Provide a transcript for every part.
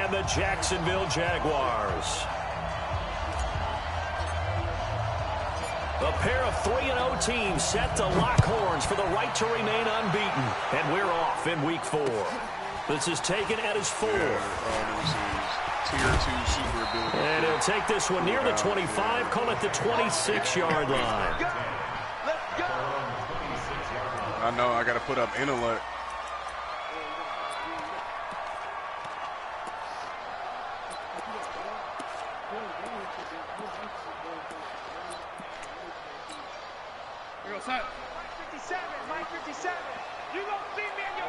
and the Jacksonville Jaguars. A pair of 3-0 teams set to lock horns for the right to remain unbeaten. And we're off in week 4. This is taken at his 4. Tier 2 super ability. And he'll take this one near the 25, call it the 26-yard line. I know, I got to put up intellect.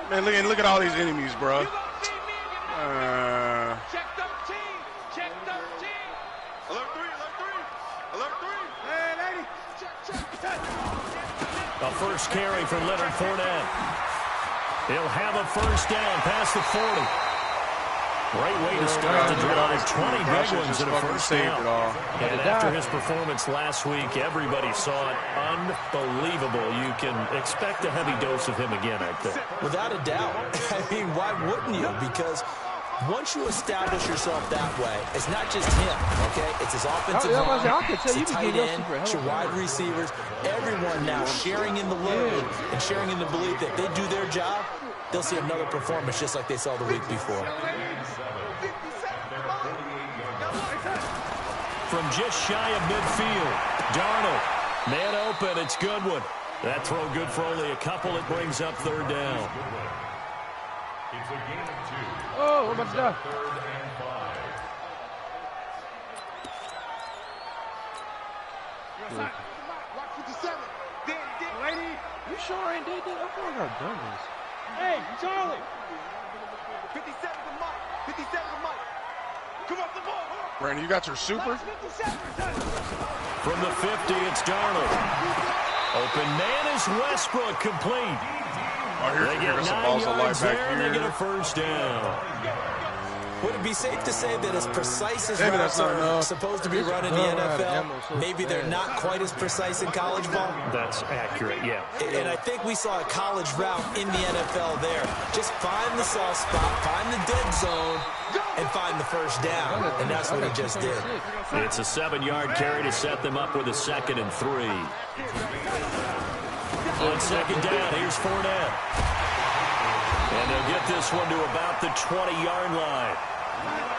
Man, look at all these enemies, bro. Check 13. Check 13. Alert 3. Alert 3. Hey, lady. Check. A first carry for Leonard Fournette. He'll have a first down past the 40. Great way to start the drive. 20 big ones and a first down. And after his performance last week, everybody saw it. Unbelievable. You can expect a heavy dose of him again, I think. Without a doubt. I mean, why wouldn't you? Because once you establish yourself that way, it's not just him, okay? It's his offensive line, it's the tight end, it's your wide receivers, everyone now sharing in the load and sharing in the belief that they do their job, they'll see another performance just like they saw the week before. From just shy of midfield, Darnold, man open, it's Goodwin. That throw good for only a couple. It brings up third down. It's a gain of 2. Oh, what about that? 3rd and 5. Watch 57. Lady. You sure I ain't did that? I feel like I've done this. Hey, Charlie. 57 to Mike. 57 to Mike. Come off the ball. Brandon, you got your super? From the 50, it's Darnold. Open man is Westbrook, complete. Oh, They get 9 yards there, and they get a first down. Would it be safe to say that as precise as routes are supposed to be run in the NFL, maybe they're not quite as precise in college ball? That's accurate, yeah. And I think we saw a college route in the NFL there. Just find the soft spot, find the dead zone, and find the first down. And that's what he just did. It's a 7-yard carry to set them up with a 2nd and 3. On 2nd down, here's Fournette. And they'll get this one to about the 20-yard line.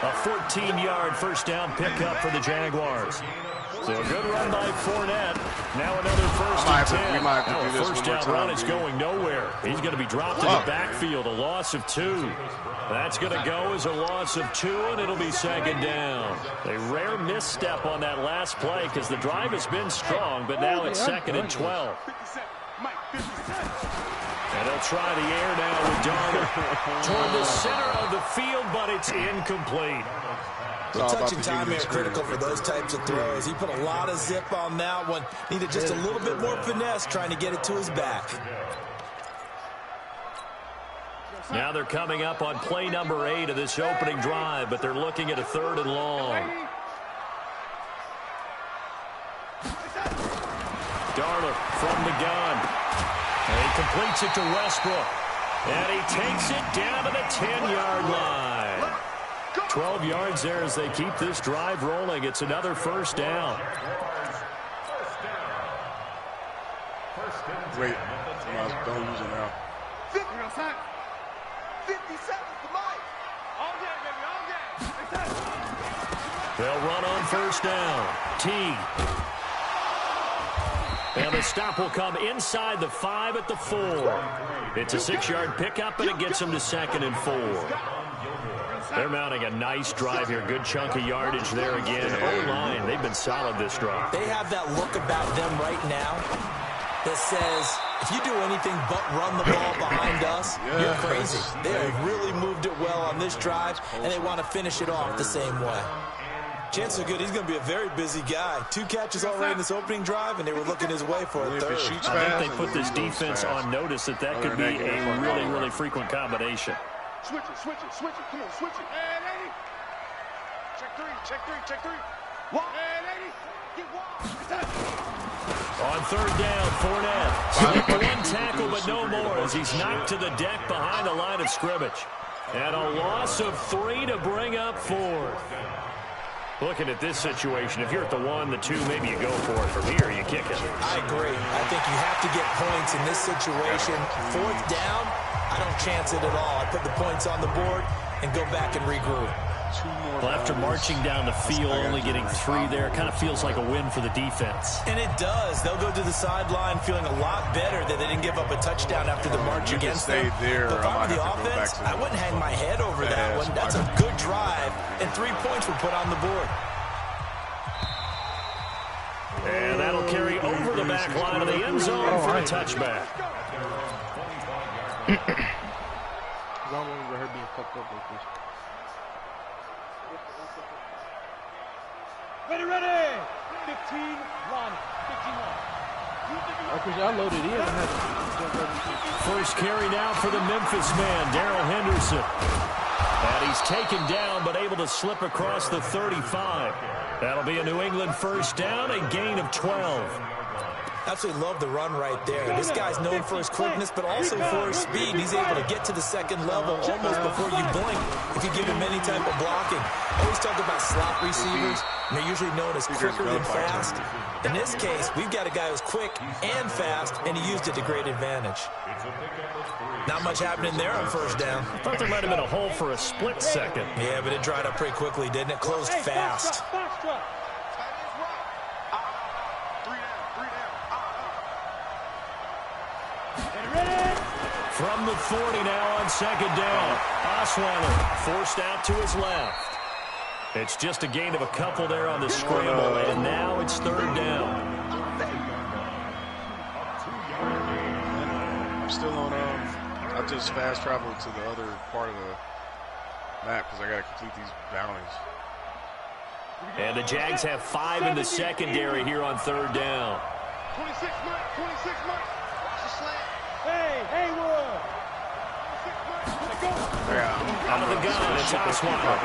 A 14-yard first down pickup for the Jaguars. So a good run by Fournette. Now another first and 10. We might have to do this first one more down run time, is going nowhere. He's going to be dropped in the backfield, a loss of 2. That's going to go as a loss of 2, and it'll be 2nd down. A rare misstep on that last play because the drive has been strong, but now it's 2nd and 12. And they'll try the air now with Darnold toward the center of the field, but it's incomplete. The touch and time here critical for those types of throws. He put a lot of zip on that one. Needed just a little bit more finesse trying to get it to his back. Now they're coming up on play number 8 of this opening drive, but they're looking at a 3rd and long. Darnold from the gun. And he completes it to Westbrook. And he takes it down to the 10-yard line. 12 yards there as they keep this drive rolling. It's another first down. Wait, don't use it now. 57 to Mike. All day, baby, all day. They'll run on first down. T. And the stop will come inside the 5 at the 4. It's a 6-yard pickup, and it gets them to 2nd and 4. They're mounting a nice drive here. Good chunk of yardage there again. O-line, they've been solid this drive. They have that look about them right now that says, if you do anything but run the ball behind us, you're crazy. They have really moved it well on this drive, and they want to finish it off the same way. Chances are good he's going to be a very busy guy. 2 catches already in this opening drive, and they were looking his way for a 3rd. I think they put this defense on notice that could be a really, really frequent combination. Switch it. Come on, switch it. Hey, lady. Check 3. Walk. Hey, lady. Get walk. On 3rd down, Fournette. One tackle, but no more as he's knocked to the deck behind the line of scrimmage. And a loss of 3 to bring up 4th. Looking at this situation, if you're at the 1, the 2, maybe you go for it. From here, you kick it. I agree. I think you have to get points in this situation. 4th down, I don't chance it at all. I put the points on the board and go back and regroup. Well, after marching down the field, only getting 3 there, kind of feels like a win for the defense. And it does. They'll go to the sideline feeling a lot better that they didn't give up a touchdown after the march against them. But if I'm the offense, I wouldn't hang my head over that one. That's a good drive, and 3 points were put on the board. And that'll carry over the back line of the end zone for a touchback. I don't remember her being fucked up like this. Ready, ready! 15, Lonnie. 15, I loaded in. I had to First carry now for the Memphis man, Darrell Henderson. And he's taken down, but able to slip across the 35. That'll be a New England first down, a gain of 12. Absolutely love the run right there. This guy's known for his quickness, but also for his speed. He's able to get to the second level almost before you blink if you give him any type of blocking. Always talk about slot receivers, and they're usually known as quicker than fast. In this case, we've got a guy who's quick and fast, and he used it to great advantage. Not much happening there on first down. I thought there might have been a hole for a split second. Yeah, but it dried up pretty quickly, didn't it? Closed fast. From the 40 now on second down. Osweiler forced out to his left. It's just a gain of a couple there on the scramble, and now it's third down. I'm still on, I just fast traveled to the other part of the map because I got to complete these bounties. And the Jags have 5 in the secondary here on third down. 26 Mike, 26 Mike. Watch the slant. Hey, Haywood. 26 Mike. Go. Out of the gun, it's Osweiler.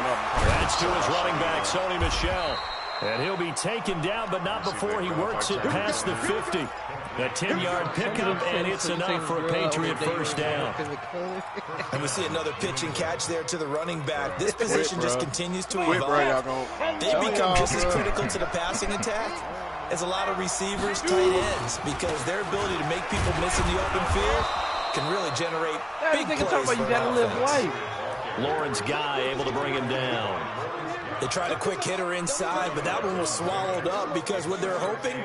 That's to his running back, Sony Michel. And he'll be taken down, but not before he works it past the 50. A 10-yard pickup, and it's enough for a Patriot first down. And we see another pitch and catch there to the running back. This position just continues to evolve. They become just as critical to the passing attack as a lot of receivers, tight ends, because their ability to make people miss in the open field can really generate big plays for you gotta live life. Lawrence Guy able to bring him down. They tried a quick hitter inside, but that one was swallowed up because what they're hoping,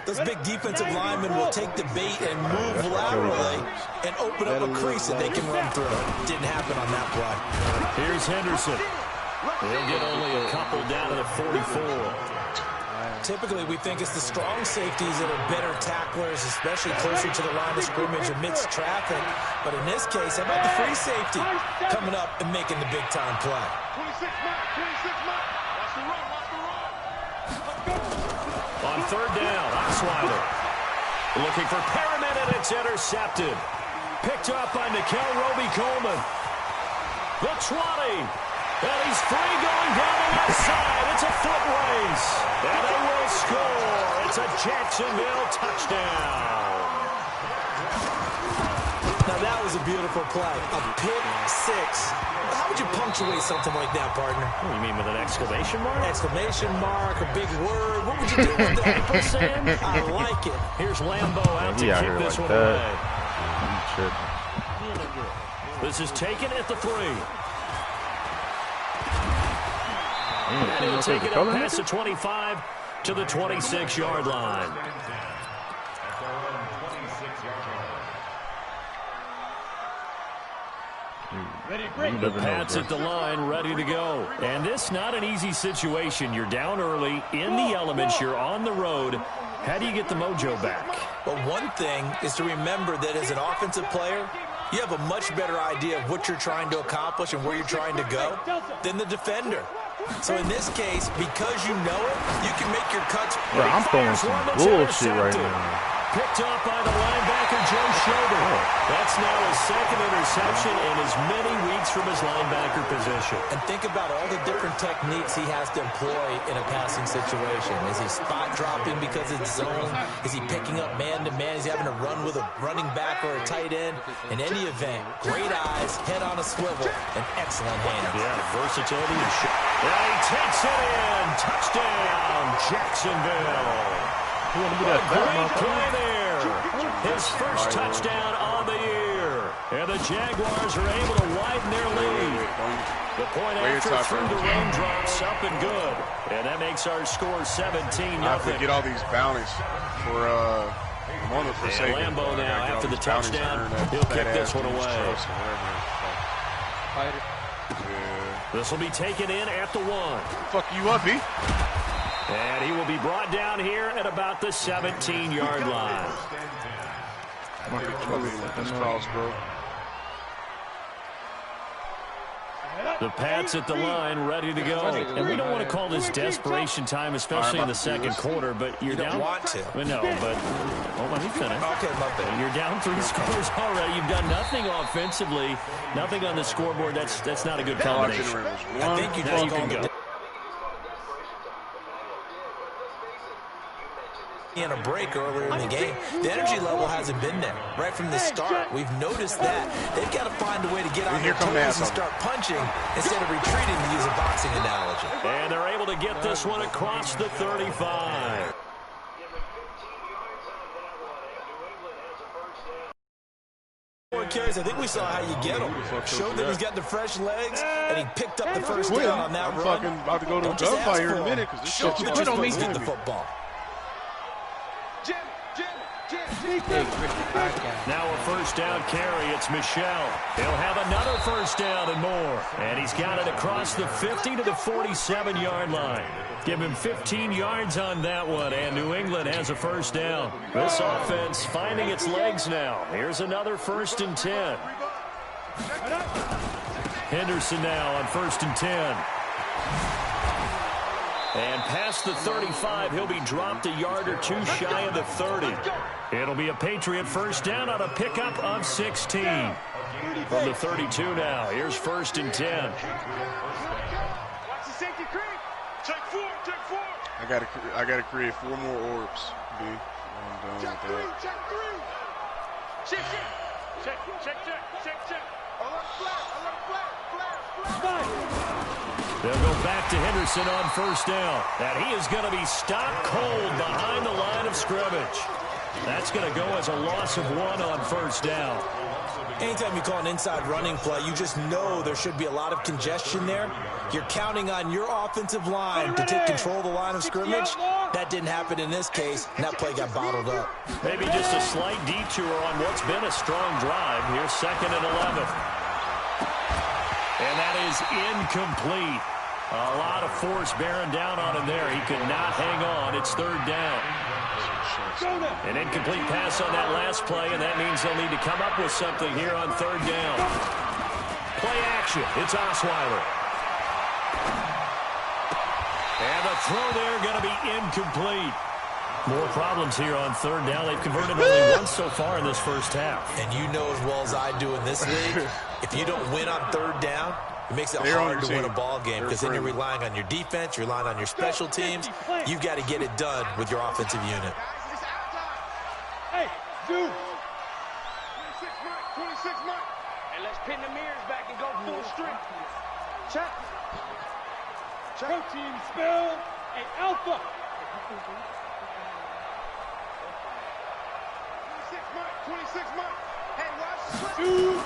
those big defensive linemen will take the bait and move laterally and open up a crease that they can run through. Didn't happen on that play. Here's Henderson. He'll get only a couple down to the 44. Typically, we think it's the strong safeties that are better tacklers, especially closer to the line of scrimmage amidst traffic. But in this case, how about the free safety coming up and making the big-time play? 26 Mike, 26 Mike. Watch the run, watch the run. Let's go. On third down, Osweiler looking for Perriman, and it's intercepted. Picked up by Nikel Roby-Coleman. The 20. And he's free going down the left side. It's a foot race. And they will score. It's a Jacksonville touchdown. Now that was a beautiful play. A pick six. How would you punctuate something like that, partner? What do you mean, with an exclamation mark? Exclamation mark, a big word. What would you do with that? Ampersand? I like it. Here's Lambeau out to kick this one away. This is taken at the 3. And he'll take it up past the 25 to the 26-yard line. The Pats at the line, ready to go. And this not an easy situation. You're down early, in the elements, you're on the road. How do you get the mojo back? Well, one thing is to remember that as an offensive player, you have a much better idea of what you're trying to accomplish and where you're trying to go than the defender. So in this case, because you know it, you can make your cuts. Bro, I'm throwing some bullshit right now. Picked up by the linebacker, Joe Schroeder. That's now his second interception in as many weeks from his linebacker position. And think about all the different techniques he has to employ in a passing situation. Is he spot dropping because it's zone? Is he picking up man-to-man? Is he having to run with a running back or a tight end? In any event, great eyes, head on a swivel, and excellent hands. Yeah, versatility. He takes it in. Touchdown, Jacksonville. Great play there. His first touchdown on the year. And the Jaguars are able to widen their lead. The point after through the raindrops up and good. And that makes our score 17-0. I forget all these bounties for a moment for a second. Lambeau now after the touchdown. He'll kick this one away. This will be taken in at the 1. Fuck you up, B. And he will be brought down here at about the 17-yard line. The Pats at the line, ready to go. And we don't want to call this desperation time, especially in the second quarter, but you're down. You don't want to. No, but hold on, let me finish. Okay, my bad. You're down 3 scores already. You've done nothing offensively, nothing on the scoreboard. That's not a good combination. I think you can go. In a break earlier in the game, the energy level hasn't been there right from the start. We've noticed that. They've got to find a way to get on their toes and start punching instead of retreating, to use a boxing analogy. And they're able to get this one across the 35. Carries, I think we saw how you get him. Showed that he's got the fresh legs, and he picked up the first down on that run. I'm about to go to a gunfire in a minute because this shit's supposed to get the football. Now a first down carry. It's Michel. He'll have another first down and more. And he's got it across the 50 to the 47-yard line. Give him 15 yards on that one, and New England has a first down. This offense finding its legs now. Here's another 1st and 10. Henderson now on 1st and 10. And past the 35, he'll be dropped a yard or 2 shy of the 30. It'll be a Patriot first down on a pickup of 16. From the 32 now, here's 1st and 10. Watch the safety creep. Check 4, check 4. I gotta create 4 more orbs. B. I'm done with that. Check 3. Check. Alert flat. They'll go back to Henderson on first down. And he is going to be stopped cold behind the line of scrimmage. That's going to go as a loss of 1 on first down. Anytime you call an inside running play, you just know there should be a lot of congestion there. You're counting on your offensive line to take control of the line of scrimmage. That didn't happen in this case, and that play got bottled up. Maybe just a slight detour on what's been a strong drive. Here's 2nd and 11. And that is incomplete. A lot of force bearing down on him there. He could not hang on. It's 3rd down. An incomplete pass on that last play, and that means they'll need to come up with something here on 3rd down. Play action. It's Osweiler. And the throw there going to be incomplete. More problems here on 3rd down. They've converted only once so far in this first half. And you know as well as I do in this league, if you don't win on 3rd down, it makes it hard to win a ball game because then you're relying on your defense, you're relying on your special teams. You've got to get it done with your offensive unit. Hey, dude. 26 mark. And let's pin the mirrors back and go full strength. Check. Protein spell and alpha. 26 mark. Hey, watch the switch.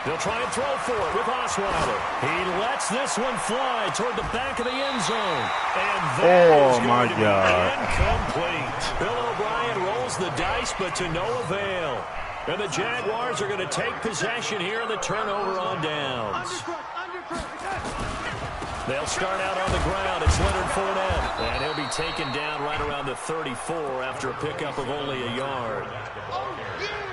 They'll try and throw for it with Osweiler. He lets this one fly toward the back of the end zone. And that is going to be incomplete. Bill O'Brien rolls the dice, but to no avail. And the Jaguars are going to take possession here on the turnover on downs. They'll start out on the ground. It's Leonard Fournette. And he'll be taken down right around the 34 after a pickup of only a yard.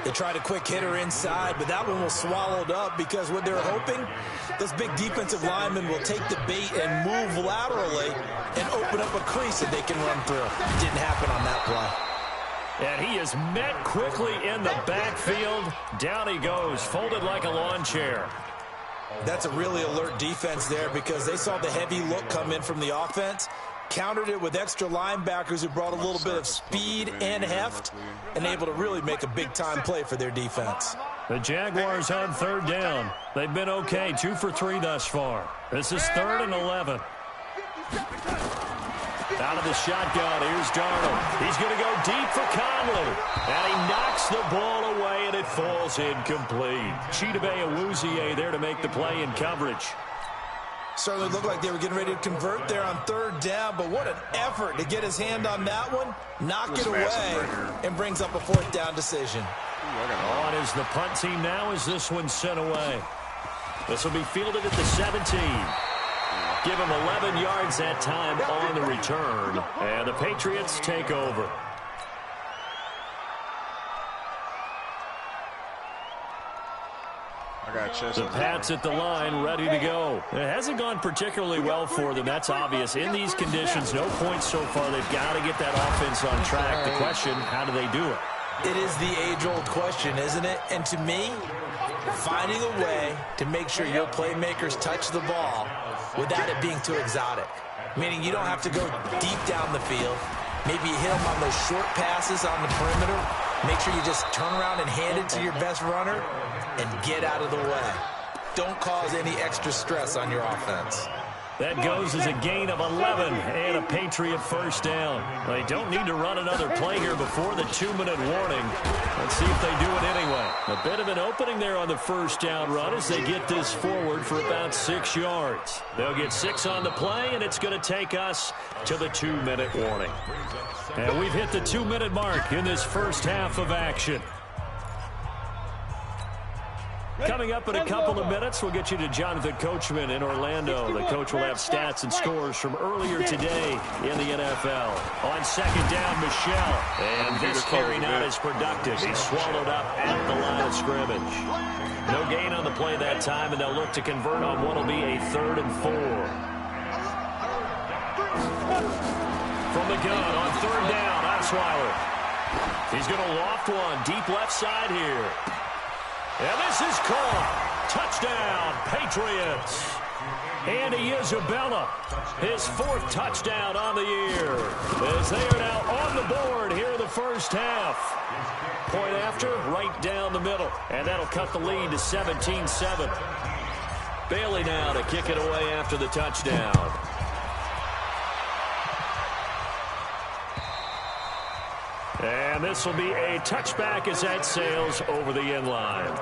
They tried a quick hitter inside, but that one was swallowed up because what they're hoping, this big defensive lineman will take the bait and move laterally and open up a crease that they can run through. Didn't happen on that play. And he is met quickly in the backfield. Down he goes, folded like a lawn chair. That's a really alert defense there because they saw the heavy look come in from the offense, countered it with extra linebackers who brought a little bit of speed and heft, and able to really make a big-time play for their defense. The Jaguars on third down. They've been okay, 2 for 3 thus far. This is 3rd and 11. Out of the shotgun, here's Darnold. He's going to go deep for Conley. And he knocks the ball away, and it falls incomplete. Chidobe Awuzie there to make the play in coverage. Certainly looked like they were getting ready to convert there on third down, but what an effort to get his hand on that one, knock it away, and brings up a 4th down decision. On is the punt team now as this one's sent away. This will be fielded at the 17. Give him 11 yards that time on the return. And the Patriots take over. The Pats at the line, ready to go. It hasn't gone particularly well for them. That's obvious. In these conditions, no points so far. They've got to get that offense on track. The question, how do they do it? It is the age-old question, isn't it? And to me, finding a way to make sure your playmakers touch the ball without it being too exotic. Meaning you don't have to go deep down the field. Maybe you hit them on those short passes on the perimeter. Make sure you just turn around and hand it to your best runner and get out of the way. Don't cause any extra stress on your offense. That goes as a gain of 11 and a Patriot first down. They don't need to run another play here before the 2-minute warning. Let's see if they do it anyway. A bit of an opening there on the first down run as they get this forward for about 6 yards. They'll get 6 on the play, and it's going to take us to the 2-minute warning. And we've hit the 2-minute mark in this first half of action. Coming up in a couple of minutes, we'll get you to Jonathan Coachman in Orlando. The coach will have stats and scores from earlier today in the NFL. On second down, Michelle. And this carry not as productive. He's swallowed up at the line of scrimmage. No gain on the play that time, and they'll look to convert on what will be a 3rd and 4. From the gun on third down, Osweiler. He's going to loft one deep left side here. And this is caught. Touchdown, Patriots. Andy Isabella, his 4th touchdown on the year. As they are now on the board here in the first half. Point after, right down the middle. And that'll cut the lead to 17-7. Bailey now to kick it away after the touchdown. And this will be a touchback as that sails over the end line.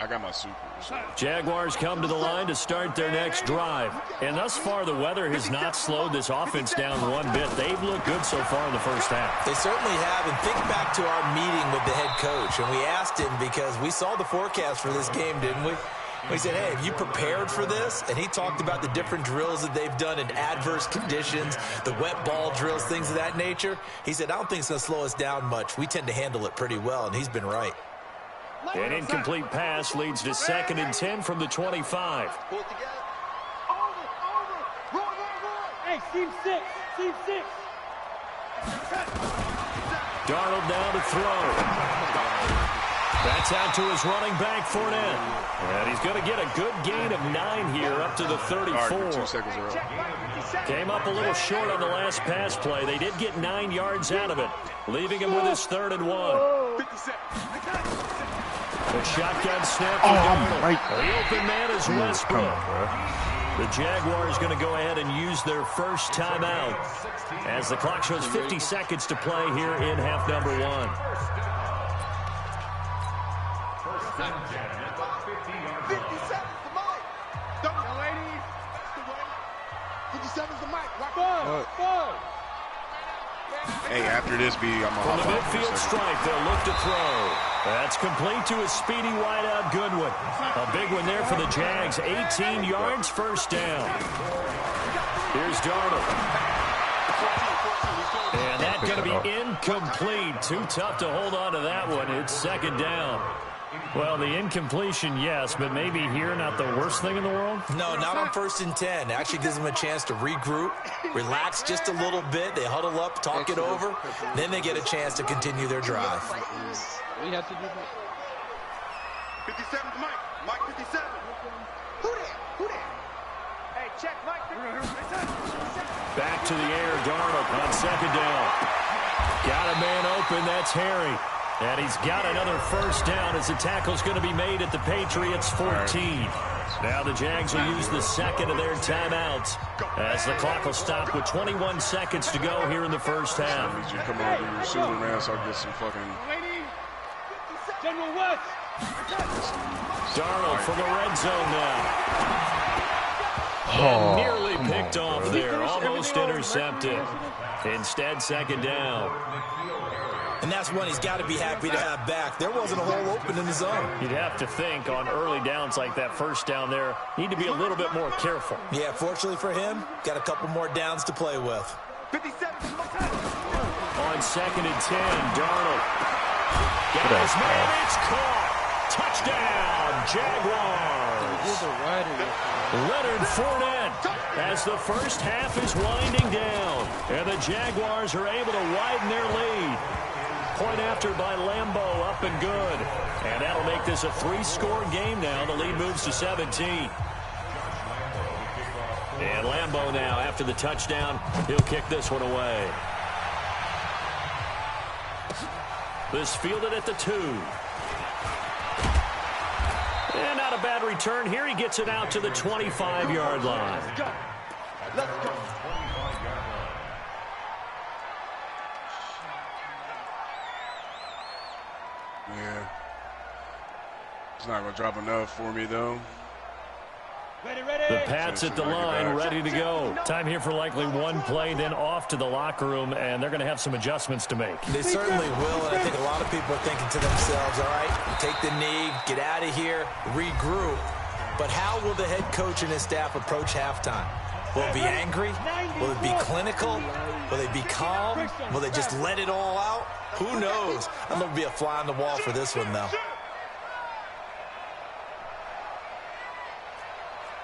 I got my supers. Jaguars come to the line to start their next drive. And thus far, the weather has not slowed this offense down one bit. They've looked good so far in the first half. They certainly have. And think back to our meeting with the head coach. And we asked him because we saw the forecast for this game, didn't we? We said, hey, have you prepared for this? And he talked about the different drills that they've done in adverse conditions, the wet ball drills, things of that nature. He said, I don't think it's going to slow us down much. We tend to handle it pretty well, and he's been right. An incomplete pass leads to 2nd and 10 from the 25. Hey, team 6. Team 6. Darnold now to throw. That's out to his running back, Fournette. And he's going to get a good gain of 9 here up to the 34. 2 seconds ago. Came up a little short on the last pass play. They did get 9 yards out of it, leaving him with his 3rd and 1. The shotgun snap for Darnold. The open man is Westbrook. The Jaguars going to go ahead and use their first timeout as the clock shows 50 seconds to play here in half number 1. 57's the mic. Young lady. 57's the mic. Rock. Hey, after this, I'm a From the midfield stripe, they'll look to throw. That's complete to his speedy wideout Goodwin. A big one there for the Jags. 18 yards, first down. Here's Darnold. And that going going to be incomplete. Too tough to hold on to that one. It's second down. Well, the incompletion, yes, but maybe here not the worst thing in the world? No, not on 1st and 10. It actually gives them a chance to regroup, relax just a little bit. They huddle up, talk it over. Then they get a chance to continue their drive. We have to do that. 57 to Mike. Mike 57. Who there? Who there? Hey, check Mike. Back to the air, Darnold on second down. Got a man open, that's Harry. And he's got another first down as the tackle's going to be made at the Patriots 14. Now the Jags will use the second of their timeouts as the clock will stop with 21 seconds to go here in the first half. I need you to come over your Superman so I get some fucking... General West. Darnold from the red zone now. And nearly picked off there, almost intercepted. Instead, second down. And that's one he's got to be happy to have back. There wasn't a hole open in the zone. You'd have to think on early downs like that first down there, need to be a little bit more careful. Yeah, fortunately for him, got a couple more downs to play with. 57. On second and 10, Darnold. Got his man, it's caught. Touchdown, Jaguars. Leonard Fournette as the first half is winding down. And the Jaguars are able to widen their lead. Point after by Lambeau, up and good. And that'll make this a 3-score game now. The lead moves to 17. And Lambeau now, after the touchdown, he'll kick this one away. This fielded at the 2. And not a bad return here. He gets it out to the 25-yard line. Let's go. Let's go. Yeah. It's not going to drop enough for me, though. Ready, ready. The Pats at the line, ready to go. Time here for likely one play, then off to the locker room, and they're going to have some adjustments to make. They certainly will, and I think a lot of people are thinking to themselves, all right, take the knee, get out of here, regroup. But how will the head coach and his staff approach halftime? Will it be angry? Will it be clinical? Will they be calm? Will they just let it all out? Who knows? I'm going to be a fly on the wall for this one, though.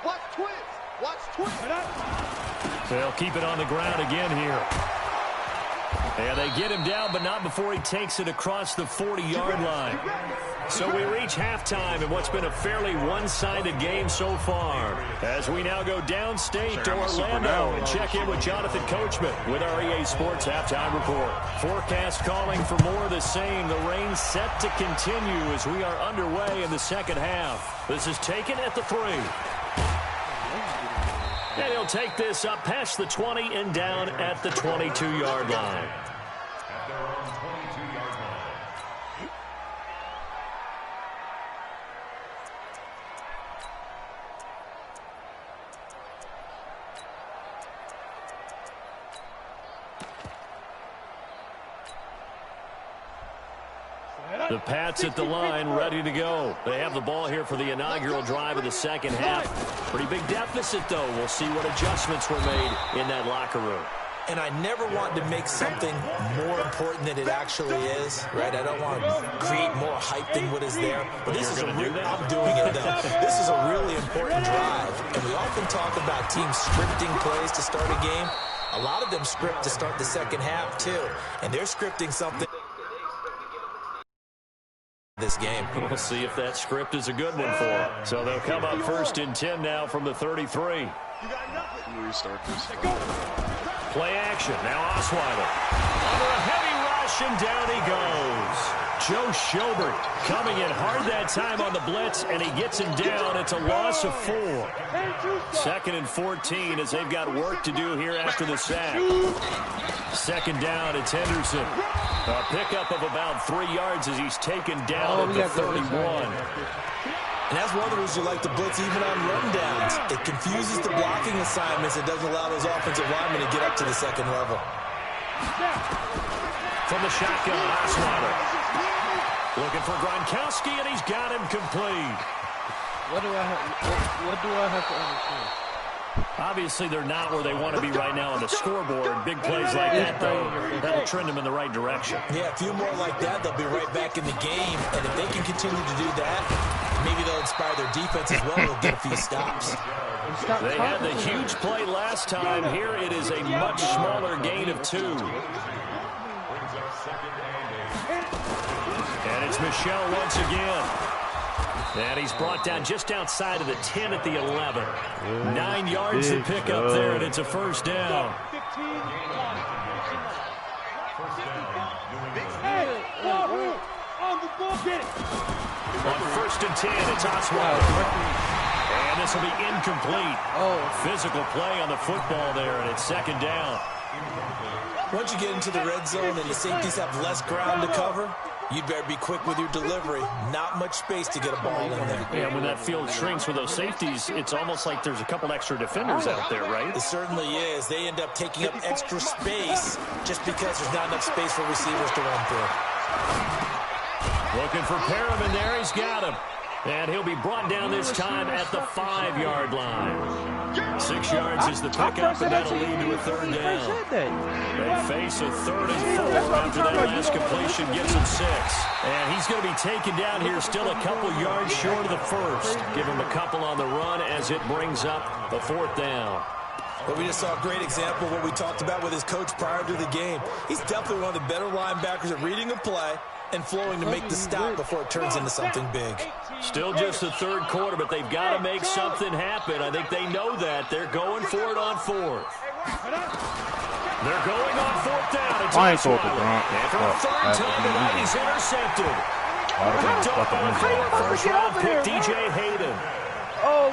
Watch twins. Watch twins. They'll keep it on the ground again here. And they get him down, but not before he takes it across the 40-yard line. So we reach halftime in what's been a fairly one-sided game so far. As we now go downstate to Orlando and check in with Jonathan Coachman with our EA Sports Halftime Report. Forecast calling for more of the same. The rain set to continue as we are underway in the second half. This is taken at the 3. And he'll take this up past the 20 and down at the 22-yard line. At their own 22-yard line. The Pats at the line, ready to go. They have the ball here for the inaugural drive of the second half. Pretty big deficit, though. We'll see what adjustments were made in that locker room. And I never want to make something more important than it actually is, right? I don't want to create more hype than what is there. But this is a real, I'm doing it, though. This is a really important drive. And we often talk about teams scripting plays to start a game. A lot of them script to start the second half, too. And they're scripting something this game. We'll see if that script is a good one for them. So they'll come up first and 10 now from the 33. Restart this. Play action. Now Osweiler. Under a heavy rush, and down he goes. Joe Schobert coming in hard that time on the blitz, and he gets him down. It's a loss of 4. Second and 14 as they've got work to do here after the sack. Second down, it's Henderson. A pickup of about 3 yards as he's taken down at the 31. And that's one of the reasons you like to blitz even on rundowns. It confuses the blocking assignments. It doesn't allow those offensive linemen to get up to the second level. From the shotgun, Osweiler. Looking for Gronkowski, and he's got him complete. What do I have to understand? Obviously, they're not where they want to be right now on the scoreboard. Big plays like that, though, that'll trend them in the right direction. Yeah, a few more like that, they'll be right back in the game. And if they can continue to do that, maybe they'll inspire their defense as well. They'll get a few stops. They had the huge play last time. Here it is a much smaller gain of 2. And it's Michel once again. And he's brought down just outside of the 10 at the 11. 9 yards to pick up there, and it's a first down. On 1st and 10, it's Osweiler. And this will be incomplete. Physical play on the football there, and it's 2nd down. Once you get into the red zone and the safeties have less ground to cover, you'd better be quick with your delivery. Not much space to get a ball in there. Yeah, when that field shrinks with those safeties, it's almost like there's a couple extra defenders out there, right? It certainly is. They end up taking up extra space just because there's not enough space for receivers to run through. Looking for Perriman there. He's got him. And he'll be brought down this time at the 5-yard line. 6 yards is the pickup, and that'll lead to a 3rd down. They face a 3rd and 4 after that last completion gets him 6. And he's going to be taken down here still a couple yards short of the 1st. Give him a couple on the run as it brings up the 4th down. Well, we just saw a great example of what we talked about with his coach prior to the game. He's definitely one of the better linebackers at reading a play and flowing to make the stop before it turns into something big. Still just the 3rd quarter, but they've got to make something happen. I think they know that. They're going for it on 4th. They're going on 4th down. It's Osweiler. And for a 3rd time tonight, he's intercepted. Picked up on 4th-round pick, DJ Hayden.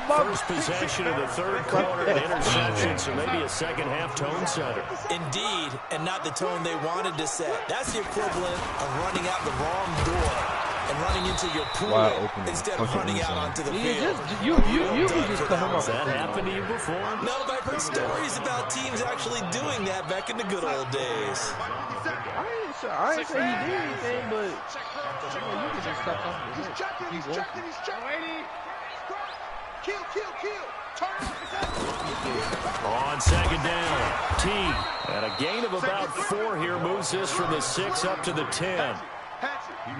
First possession of the 3rd quarter, an interception, so maybe a second-half tone setter. Indeed, and not the tone they wanted to set. That's the equivalent of running out the wrong door and running into your pool instead of running out onto the field. You can just come Has that happened to you before? No, but I've heard stories about teams actually doing that back in the good old days. I ain't say he did anything, but you can just stop off the hook. He's checking. Kill. On 2nd down, T at a gain of about 4 here moves this from the 6 up to the 10.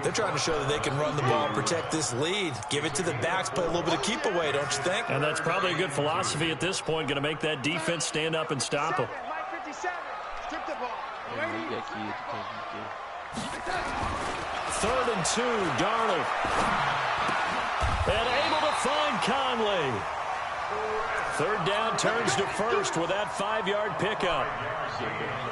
They're trying to show that they can run the ball and protect this lead. Give it to the backs, play a little bit of keep away, don't you think? And that's probably a good philosophy at this point, going to make that defense stand up and stop them. 3rd and 2, Darnold. And able to find Conley. 3rd down turns to 1st with that 5-yard pickup.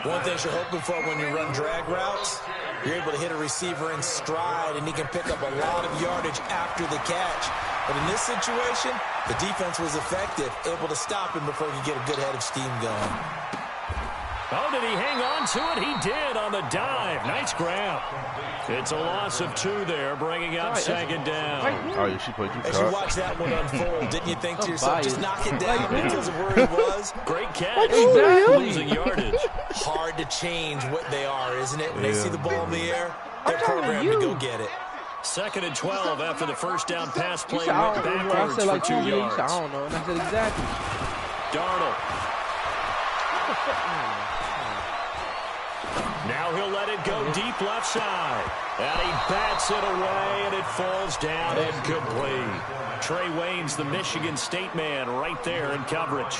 One thing you're hoping for when you run drag routes, you're able to hit a receiver in stride, and he can pick up a lot of yardage after the catch. But in this situation, the defense was effective, able to stop him before he could get a good head of steam going. Oh, did he hang on to it? He did on the dive. Nice grab. It's a loss of 2 there, bringing up 2nd down. Oh, yeah, she played you. As you watch that one unfold, didn't you think to yourself, just knock it down because of where he was? Great catch. Losing yardage. Hard to change what they are, isn't it? When they see the ball in the air, they're programmed to go get it. 2nd and 12 after the first down pass play went I backwards said like for 2 yards. I don't know, and I said exactly. Darnold. Now he'll let it go deep left side. And he bats it away, and it falls down incomplete. Trey Waynes, the Michigan State man, right there in coverage.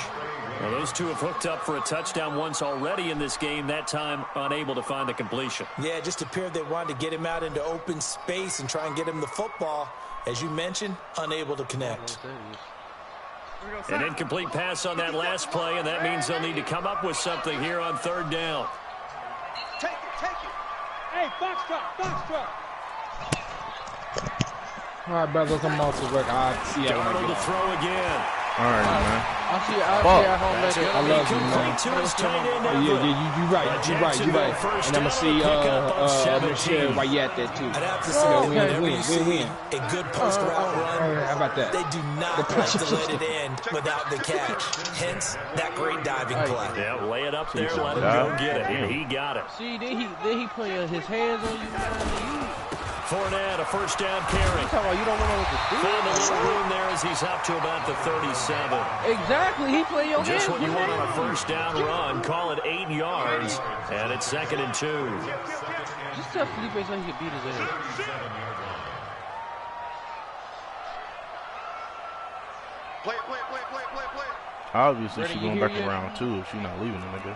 Well, those two have hooked up for a touchdown once already in this game, that time unable to find the completion. Yeah, it just appeared they wanted to get him out into open space and try and get him the football. As you mentioned, unable to connect. An incomplete pass on that last play, and that means they'll need to come up with something here on 3rd down. Take it. Hey, box drop. All right, brother, come off the work. I'll see you. Darnold to throw again. All right, man. I'll see you at home later. I love you, man. You're right. And I'm going to see Michelle while you at that, too. I'd have to say, whenever you see win. a good post-route run, How about that? they do not like to let it end without the catch. Hence, that great diving play. Yeah, lay it up there, let him go get it. And he got it. See, then he put his hands on you, man. Fournette, a first down carry. You don't want to Found a little room there as he's up to about the 37. Exactly. He played your Just hands. what you want on a first down run. Call it 8 yards, and it's 2nd and 2. Just tell Felipe so he can beat his ass. Play. Obviously, she's going back around too if she's not leaving him, nigga.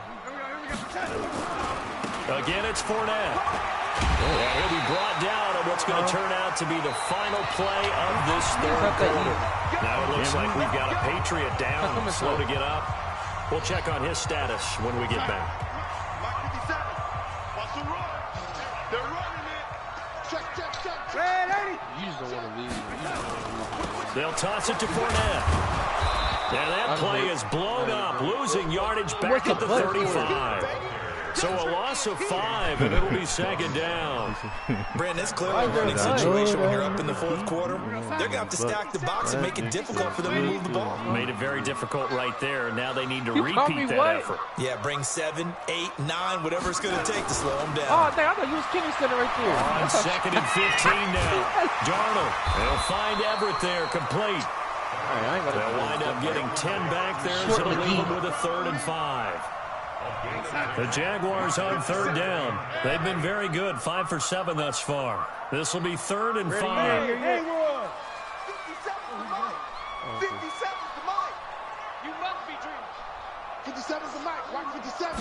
Again, it's Fournette. And he'll be brought down on what's going to turn out to be the final play of this third quarter. Now it looks like we've got a Patriot down, slow to get up. We'll check on his status when we get back. They're running it. Check. You just don't want to leave. They'll toss it to Fournette. And that play is blown up, losing yardage back at the 35. So a loss of 5, and it'll be 2nd down. Brandon, it's clearly a running situation when you're up in the 4th quarter. They're going to have to stack the box and make it difficult for them to move the ball. Made it very difficult right there. Now they need to repeat that effort. Yeah, bring 7, 8, 9, whatever it's going to take to slow them down. Oh, dang, I thought you was Kingston right there. On 2nd and 15 now. Darnold, they'll find Everett there, complete. They'll wind up getting 10 back there, so they'll leave them with a 3rd and 5. The Jaguars on 3rd down. They've been very good, 5 for 7 thus far. This will be 3rd and 5. Hey, 57's the mic. You must be dreaming. 57's the mic. Watch 57.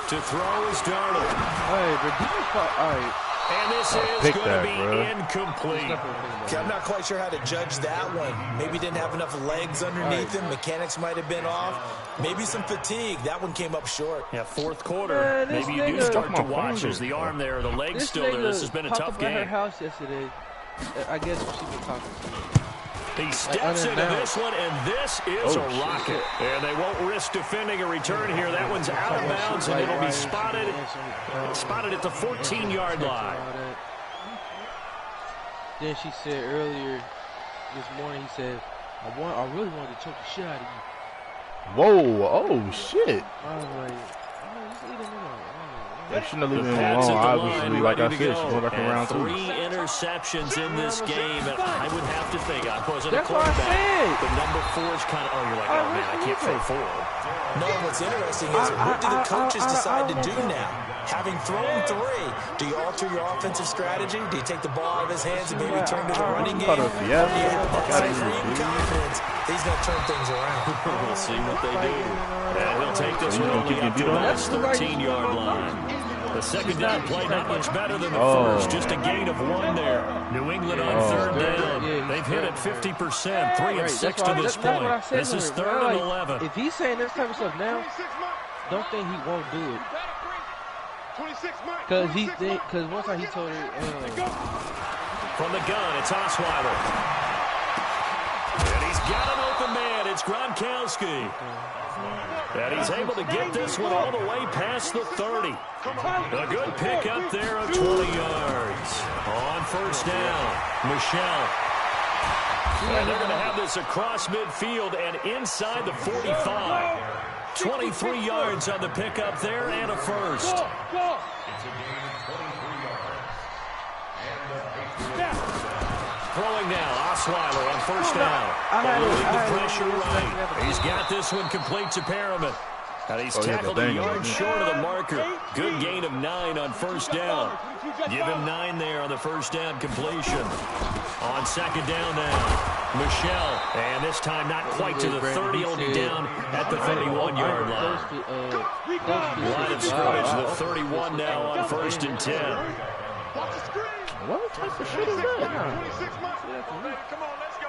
To throw is Darnold. Hey, but all right. And this is going to be incomplete. Okay, I'm not quite sure how to judge that one. Maybe didn't have enough legs underneath him. Mechanics might have been off. Maybe some fatigue. That one came up short. Yeah, 4th quarter. Maybe you do start to watch as the arm there, the leg's still there. This has been a tough game. Her house yesterday. I guess she's been talking to me. He steps into this one, and this is a rocket. And they won't risk defending a return here. That one's out of bounds, and it'll be spotted at the 14-yard line. Then she said earlier this morning, he said, I really wanted to choke the shit out of you. Whoa, oh, shit. I was like, just leave him alone. They shouldn't have left him alone, obviously. Like I said, she's going back around too. 3 interceptions in this game, and I would have to think, I wasn't a That's what I quarterback, said. but number 4 is kind of, you're like, oh man, I can't throw 4. No, what's interesting is what do the coaches decide to do now? Having thrown 3, do you alter your offensive strategy? Do you take the ball out of his hands and maybe turn to the running game? Or do you have that supreme confidence he's going to turn things around? We'll see what they do. And he'll take this one only up to the last 13-yard line. The second down play not much better than the first, just a gain of 1 there. New England on 3rd down. They've hit it 50%, 3 of 6 to this point. This is 3rd and 11. If he's saying this type of stuff now, don't think he won't do it. Because one time he told her. From the gun, it's Osweiler. And he's got an open man. It's Gronkowski. And he's able to get this one all the way past the 30. A good pick up there of 20 yards. On 1st down, Michelle. And they're going to have this across midfield and inside the 45. 23 yards on the pickup there and a first. Throwing now, Osweiler on 1st down. Loading the pressure right. He's got this one complete to Perriman. And he's tackled a yard short of the marker. Good gain of 9 on 1st down. Give him 9 there on the 1st down completion. On 2nd down now, Michelle. And this time not quite to the 30, only down at the 31-yard line. Line of scrimmage, the 31 now on 1st and 10. What type of shit is that? 26 months. Come on, let's go.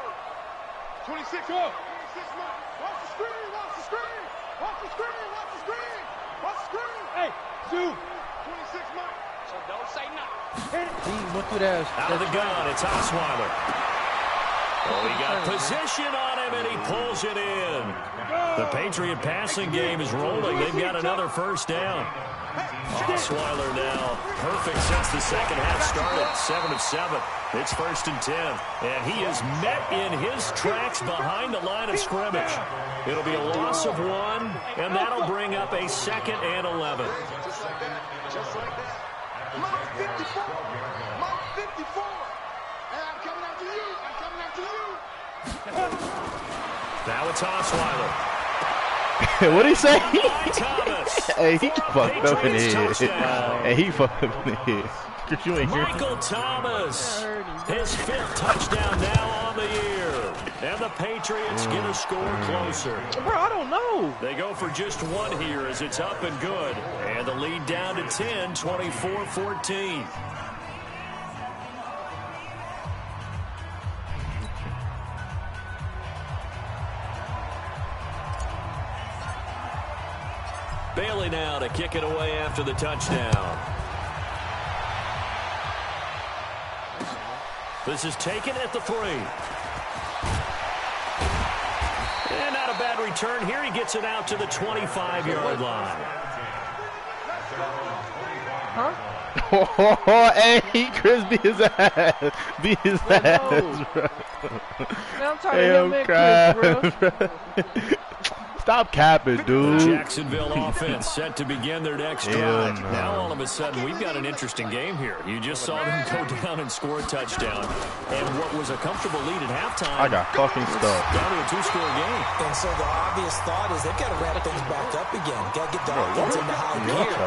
26 up. 26 months. Watch the screen. Watch the screen. Watch the screen. Watch the screen. Watch the screen. Hey, Sue. 26 months. So don't say nothing. He went through that. Out of the gun, it's Osweiler. Oh, he got position on him, and he pulls it in. The Patriot passing game is rolling. They've got another 1st down. Osweiler now perfect since the second half started. 7 of 7. It's 1st and 10. And he is met in his tracks behind the line of scrimmage. It'll be a loss of 1, and that'll bring up a 2nd and 11. Just like that. Just like that. Mark 54. Mark 54. it's Osweiler. What'd he say? Thomas. Hey, he fucked up in the head. Hey, he fucked up in the head. You ain't Michael Thomas, his 5th touchdown now on the year. And the Patriots get a score closer. Bro, I don't know. They go for just 1 here as it's up and good. And the lead down to 10, 24-14. Bailey now to kick it away after the touchdown. This is taken at the 3. And not a bad return here. He gets it out to the 25-yard line. Huh? Oh, hey, Chris beat his ass. Beat his ass, bro. Man, I'm tired of him, Chris, bro. Stop capping, dude. The Jacksonville offense set to begin their next drive. Now, all of a sudden, we've got an interesting game here. You just saw them go down and score a touchdown. And what was a comfortable lead at halftime, I got fucking stuck. Down to a 2-score game. And so the obvious thought is they've got to ramp things back up again. Got to get the offense into high gear.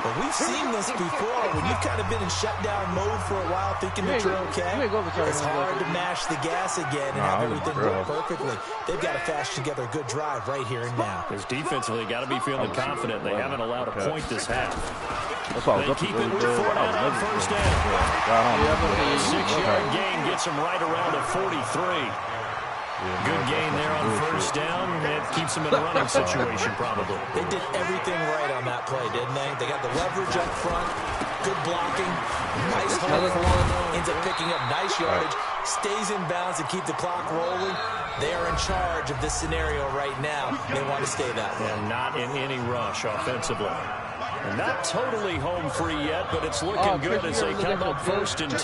But we've seen this before. When you've kind of been in shutdown mode for a while, thinking that you're okay, it's hard to mash the gas again and have everything work perfectly. They've got to fast together a good drive right here and now. Because defensively, got to be feeling confident. They haven't allowed a point this half. That's why I was They up keep to it with Fournette on first down. 6-yard gain gets them right around the 43. Good gain there on first down. It keeps them in a running situation, probably. They did everything right on that play, didn't they? They got the leverage up front, good blocking, nice hold on, ends up picking up nice yardage, stays in bounds to keep the clock rolling. They are in charge of this scenario right now. They want to stay that way. And not in any rush offensively. And not totally home free yet, but it's looking good as they come up 1st and 10.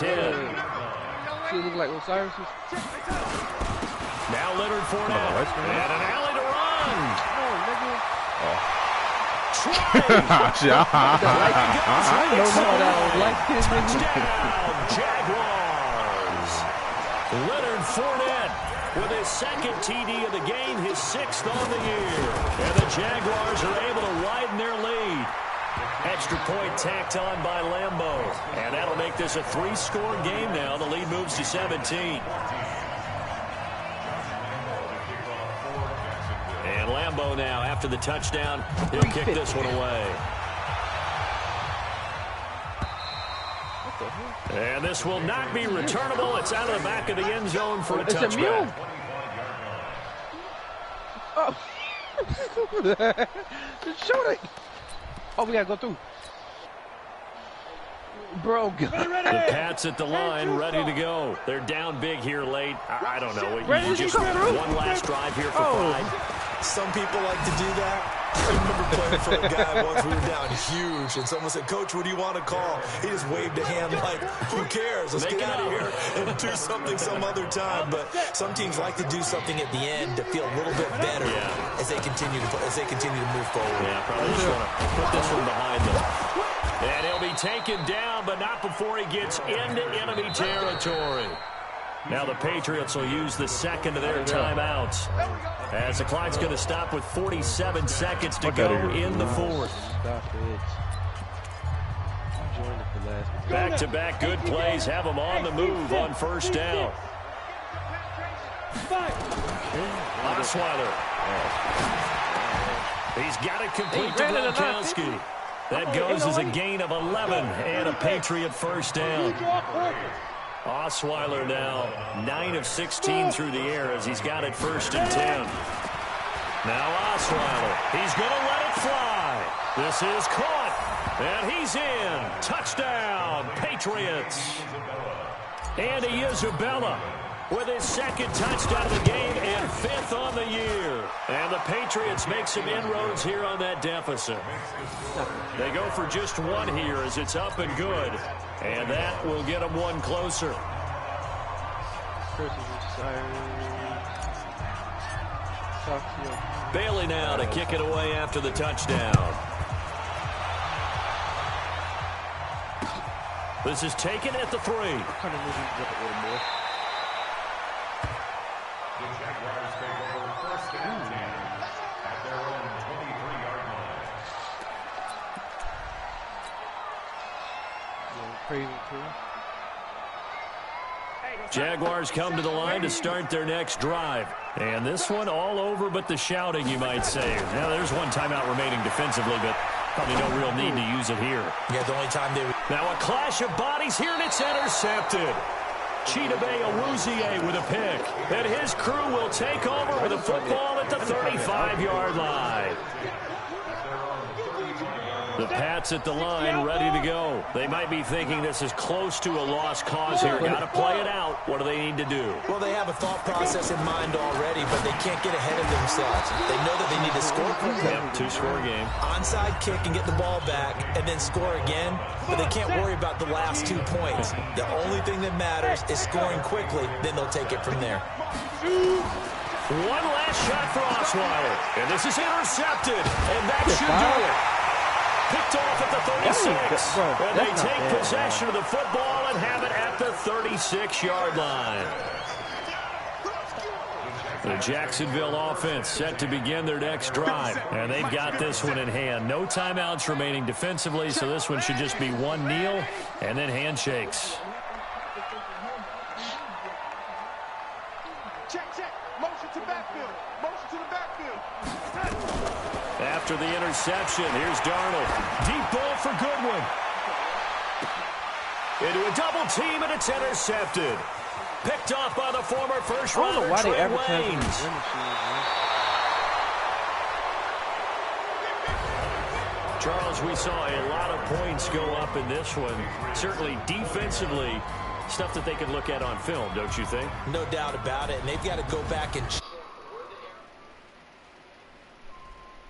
See, look like Osiris. Now Leonard Fournette, and an alley to run. Touchdown, Jaguars. Leonard Fournette with his 2nd TD of the game, his 6th on the year. And the Jaguars are able to widen their lead. Extra point tacked on by Lambeau. And that'll make this a 3-score game now. The lead moves to 17. And Lambeau now, after the touchdown, he'll kick this one away. And this will not be returnable. It's out of the back of the end zone for a touchback. Oh. Shoot it. Oh, we got to go through. Bro, the Pats at the line, ready to go. They're down big here late. I don't know. You just one last drive here for pride. Some people like to do that. I remember playing for a guy once. We were down huge, and someone said, "Coach, what do you want to call?" He just waved a hand like, "Who cares? Let's get out of here and do something some other time." But some teams like to do something at the end to feel a little bit better as they continue to move forward. Yeah, probably just want to put this one behind them. And he'll be taken down, but not before he gets into enemy territory. Now the Patriots will use the 2nd of their timeouts, as the clock's going to stop with 47 seconds to go in the 4th. Back-to-back good plays have them on the move on first down. Osweiler. He's got it complete to Gronkowski. That goes as a gain of 11 and a Patriot first down. Osweiler now 9 of 16 through the air as he's got it 1st and 10. Now Osweiler, he's going to let it fly. This is caught, and he's in. Touchdown, Patriots. Andy Isabella with his 2nd touchdown of the game and 5th on the year. And the Patriots make some inroads here on that deficit. They go for just 1 here as it's up and good. And that will get them 1 closer. Bailey now to kick it away after the touchdown. This is taken at the 3. Crazy too. Jaguars come to the line to start their next drive. And this one all over but the shouting, you might say. Now, there's one timeout remaining defensively, but probably no real need to use it here. Yeah, the only time they... Now a clash of bodies here, and it's intercepted. Chidobe Awuzie with a pick. And his crew will take over with a football at the 35-yard line. The Pats at the line, ready to go. They might be thinking this is close to a lost cause here. Got to play it out. What do they need to do? Well, they have a thought process in mind already, but they can't get ahead of themselves. They know that they need to score quickly. Yep, two-score game. Onside kick and get the ball back and then score again, but they can't worry about the last 2 points. The only thing that matters is scoring quickly, then they'll take it from there. One last shot for Osweiler. And this is intercepted. And that should do it. Picked off at the 36. And they take possession of the football and have it at the 36-yard line. The Jacksonville offense set to begin their next drive. And they've got this one in hand. No timeouts remaining defensively, so this one should just be one kneel and then handshakes. Motion to backfield. Motion to the backfield. After the interception, here's Darnold. Deep ball for Goodwin. Into a double team, and it's intercepted. Picked off by the former first-rounder Trey Waynes. Charles, we saw a lot of points go up in this one. Certainly defensively, stuff that they can look at on film, don't you think? No doubt about it, and they've got to go back and